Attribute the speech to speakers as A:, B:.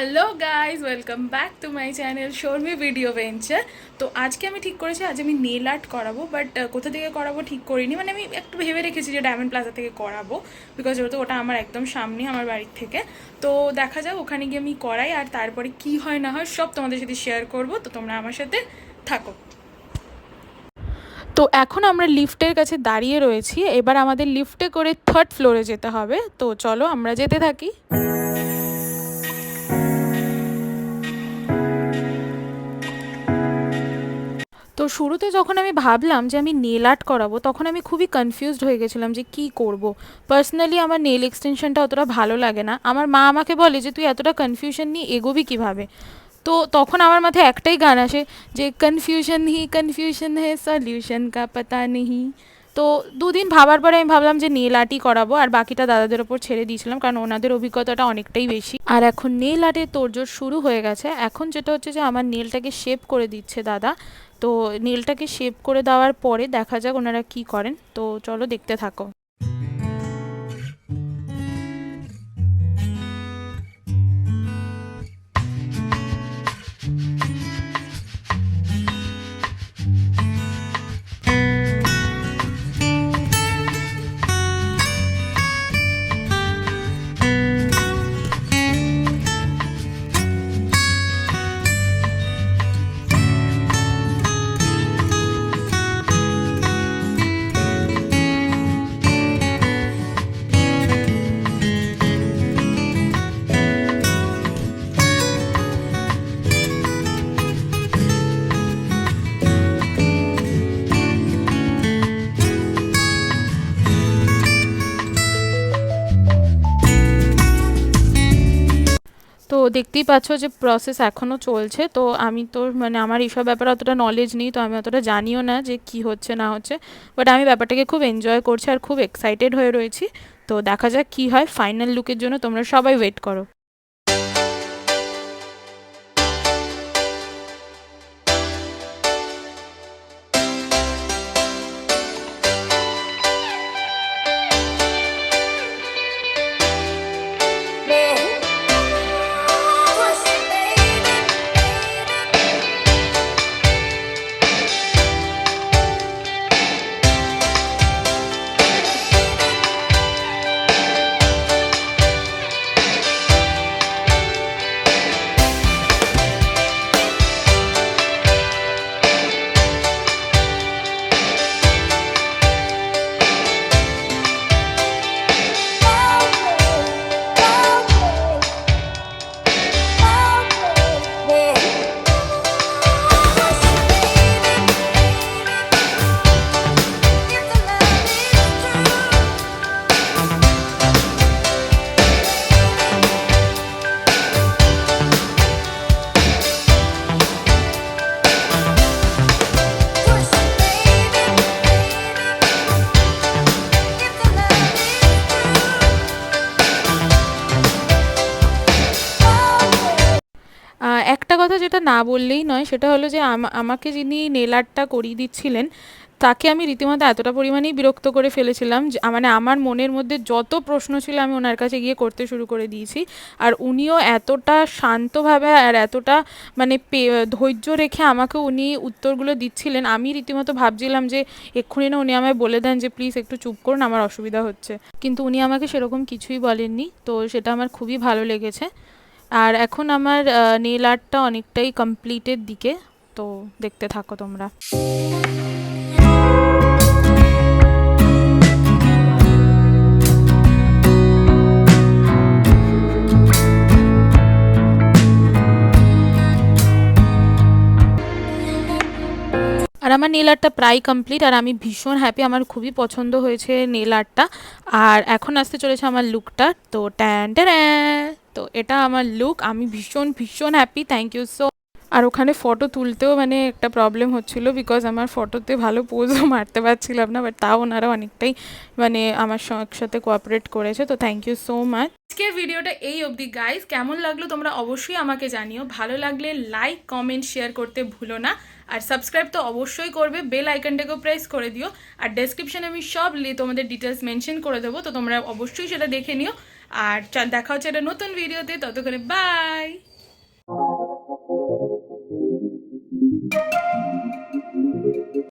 A: Hello guys, welcome back to my channel Sharmi video venture. তো আজকে আমি ঠিক করেছি আজ আমি নেল আর্ট করাবো, বাট কোথা থেকে করাবো ঠিক করিনি। মানে আমি একটু ভেবে রেখেছি যে ডায়মন্ড প্লাজা থেকে করাবো, বিকজ যেহেতু ওটা আমার একদম সামনে আমার বাড়ির থেকে। তো দেখা যাক ওখানে গিয়ে আমি করাই, আর তারপরে কি হয় না হয় সব তোমাদের সাথে শেয়ার করবো। তো তোমরা আমার সাথে থাকো। তো এখন আমরা লিফটের কাছে দাঁড়িয়ে রয়েছি, এবার আমাদের লিফটে করে 3rd ফ্লোরে যেতে হবে। তো চলো আমরা যেতে থাকি। তো শুরুতে যখন আমি ভাবলাম যে আমি নেল আর্ট করাবো, তখন আমি খুবই কনফিউজড হয়ে গেছিলাম যে কী করব। পার্সোনালি আমার নেল এক্সটেনশনটা অতটা ভালো লাগে না। আমার মা আমাকে বলে যে তুই এতটা কনফিউশন নিয়ে এগোবি কীভাবে। তো তখন আমার মাথায় একটাই গান আসে যে কনফিউশন হে সলিউশন কা পাতা নেই। তো দুদিন ভাবার পরে আমি ভাবলাম যে নেল আর্টই করাবো, আর বাকিটা দাদাদের ওপর ছেড়ে দিয়েছিলাম, কারণ ওনাদের অভিজ্ঞতাটা অনেকটাই বেশি। আর এখন নেল আর্টের তোড়জোড় শুরু হয়ে গেছে। এখন যেটা হচ্ছে যে আমার নেলটাকে শেপ করে দিচ্ছে দাদা। তো নেলটাকে শেপ করে দেওয়ার পরে দেখা যাক ওনারা কী করেন। তো চলো দেখতে থাকো। তো দেখতেই পাচ্ছ যে প্রসেস এখনও চলছে। তো আমি তো মানে আমার এইসব ব্যাপারে অতটা নলেজ নেই, তো আমি অতটা জানিও না যে কি হচ্ছে না হচ্ছে। বাট আমি ব্যাপারটাকে খুব এনজয় করছি আর খুব এক্সাইটেড হয়ে রয়েছি। তো দেখা যাক কি হয়। ফাইনাল লুকের জন্য তোমরা সবাই ওয়েট করো। একটা কথা যেটা না বললেই নয়, সেটা হলো যে আমাকে যিনি নেল আর্টটা করিয়ে দিচ্ছিলেন, তাকে আমি রীতিমতো এতটা পরিমাণেই বিরক্ত করে ফেলেছিলাম যে মানে আমার মনের মধ্যে যত প্রশ্ন ছিল আমি ওনার কাছে গিয়ে করতে শুরু করে দিয়েছি। আর উনিও এতটা শান্তভাবে আর এতটা মানে ধৈর্য রেখে আমাকে উনি উত্তরগুলো দিচ্ছিলেন, আমি রীতিমতো ভাবছিলাম যে এক্ষুনি না উনি আমায় বলে দেন যে প্লিজ একটু চুপ করুন, আমার অসুবিধা হচ্ছে। কিন্তু উনি আমাকে সেরকম কিছুই বলেননি। তো সেটা আমার খুবই ভালো লেগেছে। আর এখন আমার নেল আর্টটা অনেকটাই কমপ্লিটের দিকে। তো দেখতে থাকো তোমরা। আর আমার নেল আর্টটা প্রায় কমপ্লিট, আর আমি ভীষণ হ্যাপি। আমার খুবই পছন্দ হয়েছে নেল আর্টটা। আর এখন আসতে চলেছে আমার লুকটা। তো ট্যান ট্যান। তো এটা আমার লুক। আমি ভীষণ ভীষণ হ্যাপি। Thank you so. আর ওখানে ফটো তুলতেও মানে একটা প্রবলেম হচ্ছিল, বিকজ আমার ফটোতে ভালো পোজও মারতে পারছিলাম না, বাট তাও ওনারা অনেকটাই মানে আমার সাথে কোঅপারেট করেছে। তো থ্যাংক ইউ সো মাচ। আজকের ভিডিওটা এই অবধি গাইজ। কেমন লাগলো তোমরা অবশ্যই আমাকে জানিও। ভালো লাগলে লাইক কমেন্ট শেয়ার করতে ভুলো না। আর সাবস্ক্রাইব তো অবশ্যই করবে, বেল আইকনটাকেও প্রেস করে দিও। আর ডেসক্রিপশনে আমি সব তোমাদের ডিটেলস মেনশন করে দেবো, তো তোমরা অবশ্যই সেটা দেখে নিও। আর দেখা হচ্ছে একটা নতুন ভিডিওতে, ততক্ষণে বাই।